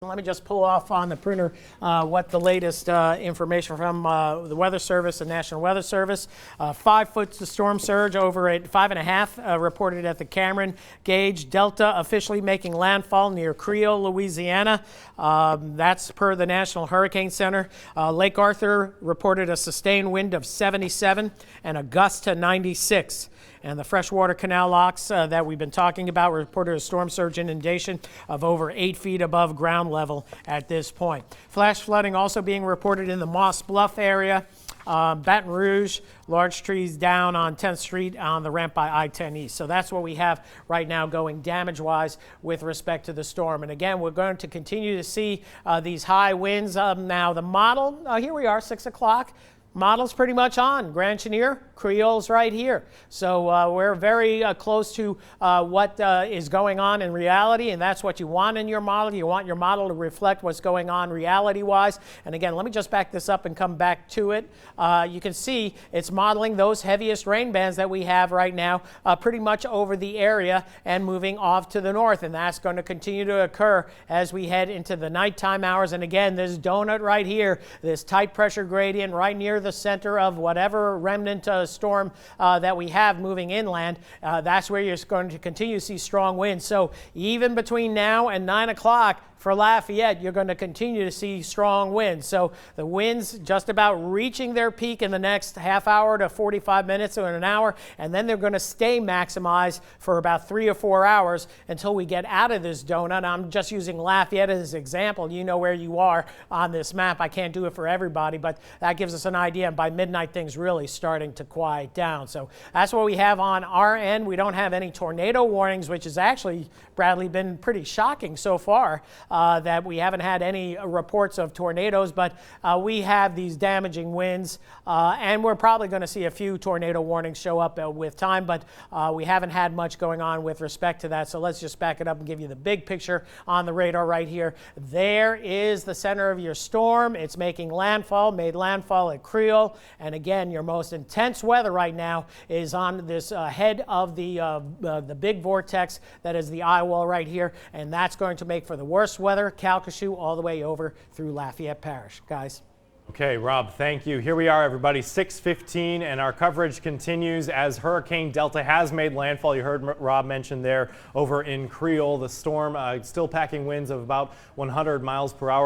Let me just pull off on the printer what the latest information from the Weather Service and National Weather Service. 5 foot storm surge over at 5.5 reported at the Cameron gauge. Delta officially making landfall near Creole, Louisiana. That's per the National Hurricane Center. Lake Arthur reported a sustained wind of 77 and a gust to 96. And the freshwater canal locks that we've been talking about reported a storm surge inundation of over 8 feet above ground level at this point. Flash flooding also being reported in the Moss Bluff area. Baton Rouge, large trees down on 10th Street on the ramp by I-10 East. So that's what we have right now going damage-wise with respect to the storm. And again, we're going to continue to see these high winds. Now the model, here we are, 6 o'clock. Model's pretty much on. Grand Chenier, Creole's right here. So we're very close to what is going on in reality, and that's what you want in your model. You want your model to reflect what's going on reality-wise. And again, let me just back this up and come back to it. You can see it's modeling those heaviest rain bands that we have right now pretty much over the area and moving off to the north, and that's going to continue to occur as we head into the nighttime hours. And again, this donut right here, this tight pressure gradient right near the center of whatever remnant storm that we have moving inland, that's where you're going to continue to see strong winds. So even between now and 9 o'clock for Lafayette, you're going to continue to see strong winds. So the winds just about reaching their peak in the next half hour to 45 minutes or an hour, and then they're going to stay maximized for about 3 or 4 hours until we get out of this donut. I'm just using Lafayette as an example. You know where you are on this map. I can't do it for everybody, but that gives us an idea. And by midnight, things really starting to quiet down. So that's what we have on our end. We don't have any tornado warnings, which has actually, Bradley, been pretty shocking so far. That we haven't had any reports of tornadoes, but we have these damaging winds, and we're probably going to see a few tornado warnings show up with time, but we haven't had much going on with respect to that. So let's just back it up and give you the big picture on the radar right here. There is the center of your storm. It's making landfall, made landfall at Creole, and again, your most intense weather right now is on this head of the big vortex that is the eye wall right here, and that's going to make for the worst weather, Calcasieu all the way over through Lafayette Parish. Guys. Okay, Rob, thank you. Here we are, everybody, 6:15, and our coverage continues as Hurricane Delta has made landfall. You heard Rob mention there over in Creole. The storm still packing winds of about 100 miles per hour.